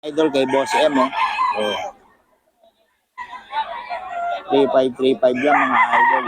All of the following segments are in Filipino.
Idol kay Boss M, oh. Oh. 3535 lang mga idol.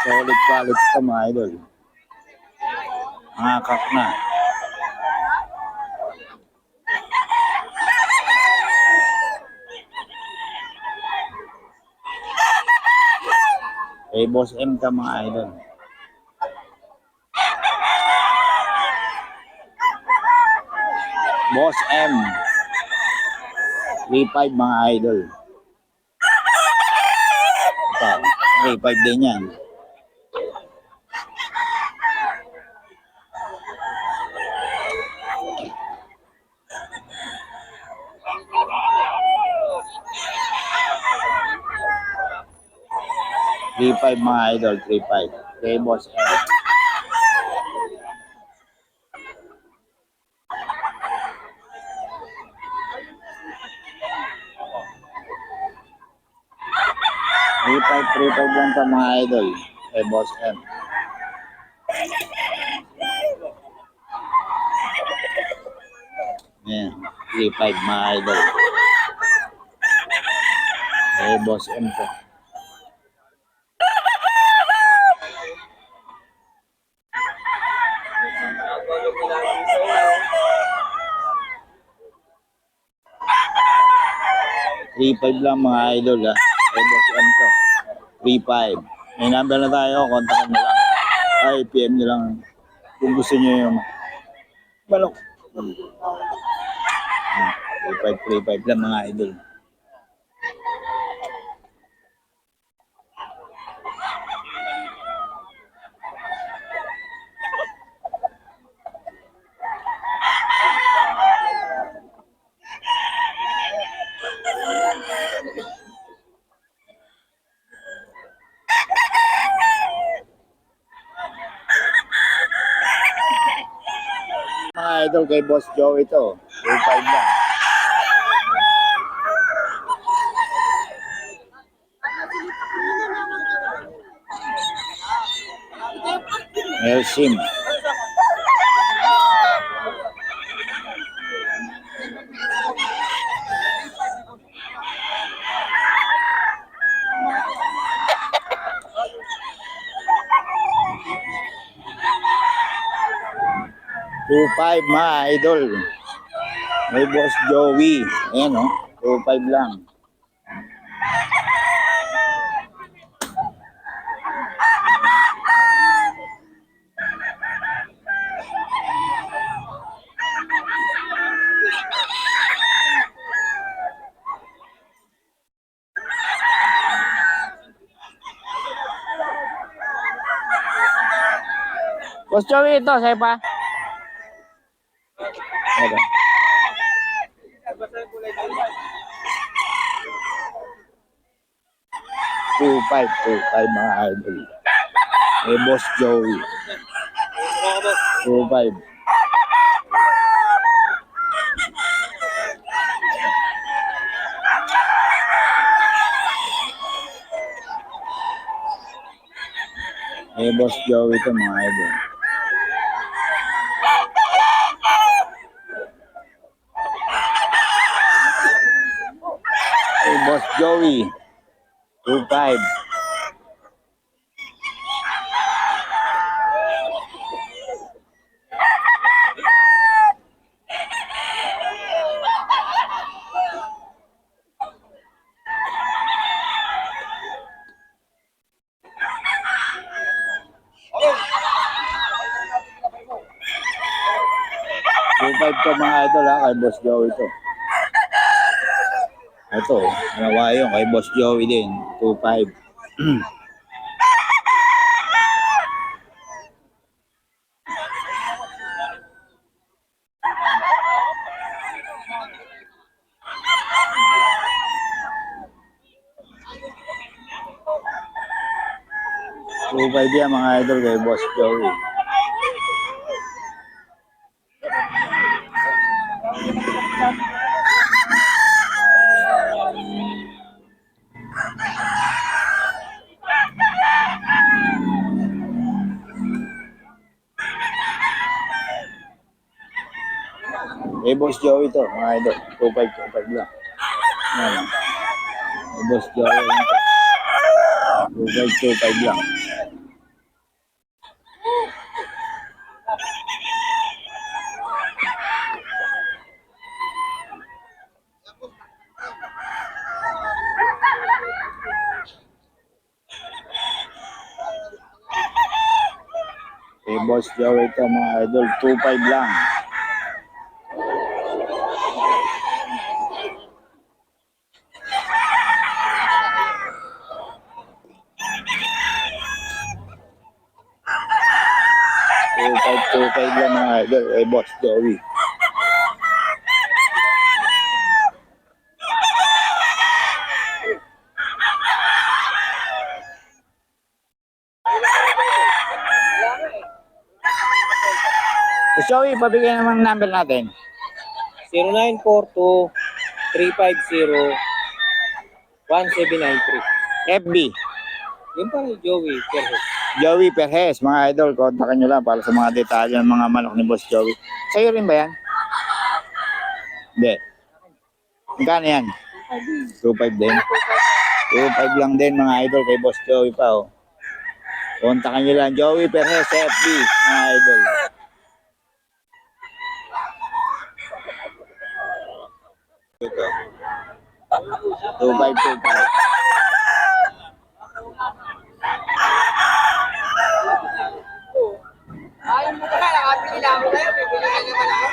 Solid quality ito mga idol. Nakakak na. Kay Boss M ka mga idol. Boss M. 35 mga idol. Ito, 35 din yan. Three-five mga idol, 3-5. Kay Boss M. Three-five lang sa mga idol. Kay Boss M. Ayan, 3-5 mga idol. Kay Boss M po. Three-five lang mga idol ha. Kay Boss M to. 3-5. May number na tayo, kontakin nyo lang. Ay, PM nyo lang. Kung gusto nyo yung balok. 3-5 lang mga idol. Mga idol kay Boss Joe ito. 2-5 lang. Melsim. Two-five mga idol. May Boss Joey. Ayan o. 2-5 lang. Boss Joey ito, sa'yo pa. Okay. Two-five mga idol. May Boss Joey. 2-5. May Boss Joey ito mga idol. May Boss Joey. 2-5. Two-five to mga idol ha, kay Boss Joey ito. Ito, ginawa yun kay Boss Joey din. 2-5. Two-five yan mga idol kay Boss Joey. Kay Boss Joey to, mga idol. 2525 lang. Yan. Kay Boss Joey lang to. 2525 lang. Kay Boss Joey to, mga idol. 25 lang. Two five lang mga idol. Kay Boss Joey. Boss Joey, pabigyan naman ng number natin. 0942-350-1793. FB. Yun pa rin, Joey Perez. Joey Perez, mga idol. Kontakin nyo lang para sa mga detalye ng mga manok ni Boss Joey. Sa'yo rin ba yan? Hindi. Magkano yan? 2.5 din. 2.5 lang din mga idol kay Boss Joey pa. Oh. Kontakin nyo lang. Joey Perez, FB, mga idol. Ito. 2.525. Ayaw mo ka, nakapili lang ako kayo, bibili ka naman ako.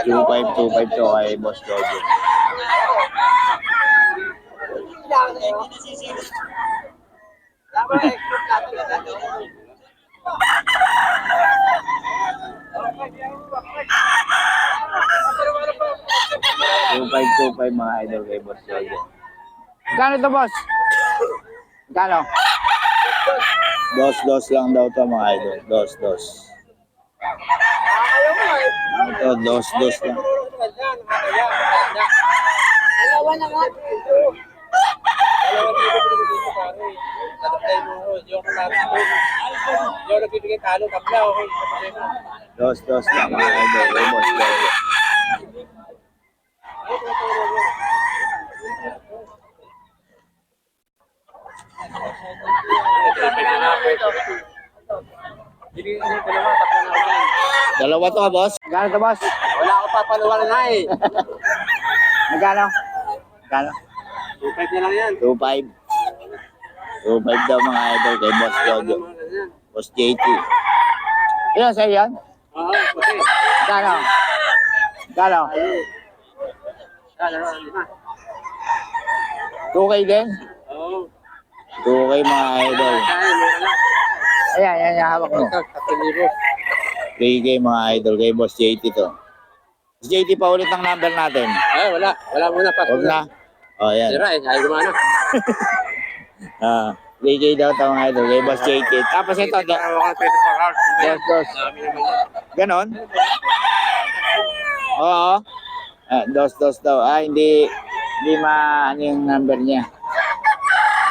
2525 to kay Boss Joey. Bibili lang ako kayo. Dapat extra plato na dito. 2525 mga idol kay Boss Joey. Magkano to, boss? Magkano? Dos lang daw to mga idol. Dos. Ito, dos lang. Dalawa na nga. Dos lang mga idol kay Boss Joey. Dalawa to, boss? Magkano to, boss? Wala ako papaluwal na eh. Magkano? 2.5 na lang yan. 2.5. 2.5 daw mga idol kay Boss Jojo. Boss JT. Ilan sa'yo yan? Oo, puti. Magkano? Magkano? 2K din? Oo. 2K mga idol. Ayan, hawak mo. 3K mga idol kay Boss JT to. Boss JT, pa ulit ang number natin. Ay, wala. Wala muna pa. Huwag na. O, yan. Sira eh, ayaw gumana. 3K daw ito mga idol kay Boss JT. Tapos ito, Ako 24 hours. dos. Dami naman yan. Ganon? Oo. Dos daw. Hindi ano yung number niya.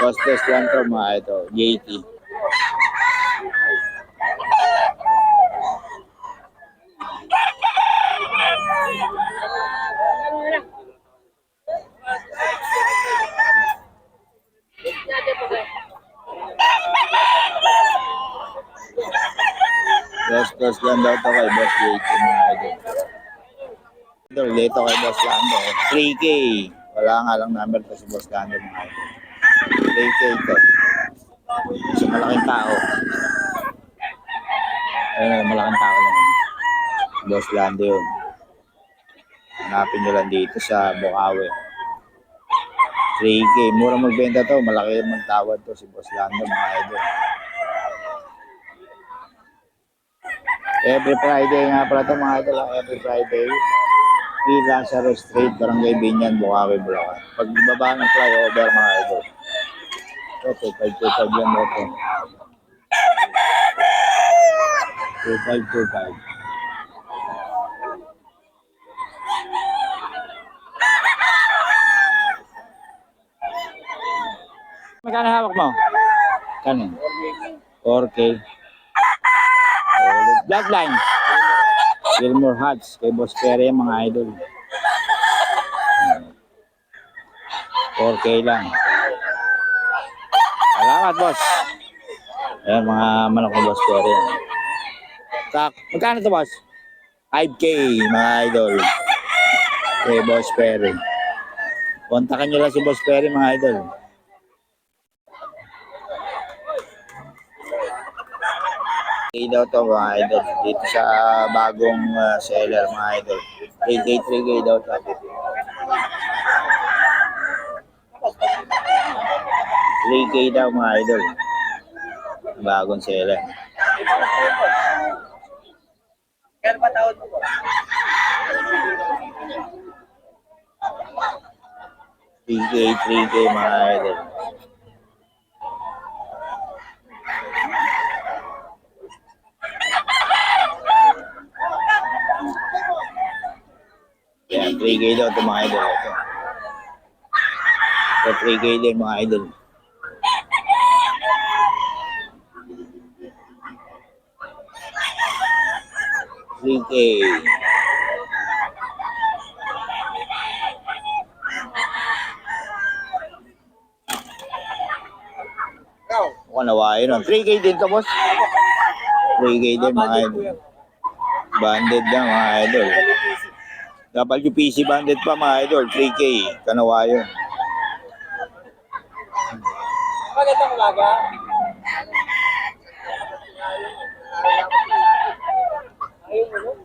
Dos lang to mga ito. JT. Dos lang daw to kay Boss JT mga idol. Dito kay Boss Lando. 3K. Wala nga lang number to si Boss Lando mga idol. 3K to. Sa malaking tao. Ayun, malaking tao lang. Boss Lando yun. Hanapin nyo lang dito sa Bukawi. 3K. Mura magbenta to. Malaki magtawad to si Boss Lando mga idol. Every Friday nga pala ito mga idol. Every Friday. Lazaro Street, Barangay Binyan, Bukawi, Bulacan. Pag baba ng flyover mga idol. Ito, 2525 yan ito. 2525. Magkano hawak mo? Kano? 4K. Bloodline. Gilmore Hats kay Boss Perry mga idol. 4K lang. Salamat, boss. Ayan, mga manok ni Boss Perry. Magkano to, boss? 5K, mga idol. Kay Boss Perry. Kontakan nyo lang si Boss Perry, mga idol. Daw to, mga idol. Dito sa bagong seller, mga idol. 3K daw to. 3K daw, mga idol. Bagong seller. Kaya ba tawad mo po? 3K, mga idol. Yan, 3K daw ito, mga idol. Ito 3K din, mga idol. $3K. Mukhang nawain nun. 3K din to, boss. 3K din, mga idol. Banded lang, mga idol. WPC banded pa, mga idol. 3K. Kanawayon. Magandang umaga. Ayun mo, no?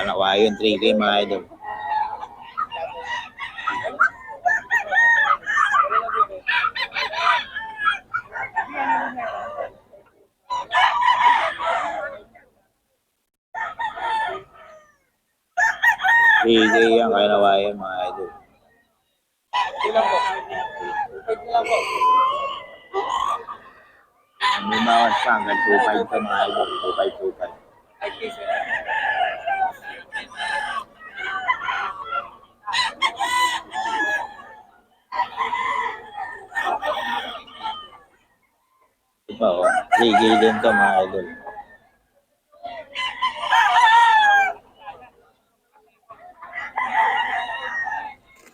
Kanawayon, 3K, mga idol. Bigay yan, kaya nawayan, mga idol. Ilan po? Ilan po? May bawas pa, hanggang 2.5 pa, mga idol. 2.5. Ay, piso. Ito pa, oh. 3K din to, mga idol.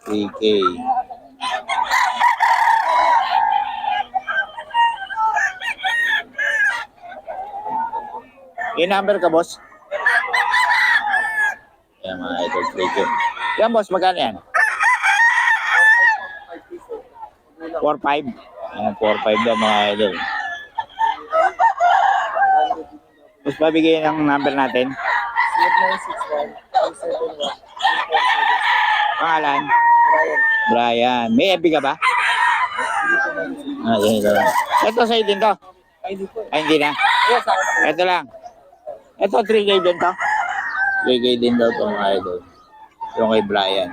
$3K. Yung number ka, boss? Yan, mga idol, 3K. Yan, boss, magkano yan? 4.5. Yan, 4.5 daw, mga idol. Boss, pabigay ng number natin. 0961-271-2477. Pangalan? Brian. Brian. May FB ka ba? Ah, yan ito. Ito sa'yo din to. Ay, di po. Ay, hindi na. Ayun, sa akin. Ito lang. Ito, 3K din to. 3K din daw to, mga idol. Yung kay Brian.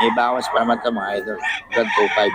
May bawas pa naman to, mga idol. Hanggang 2.5.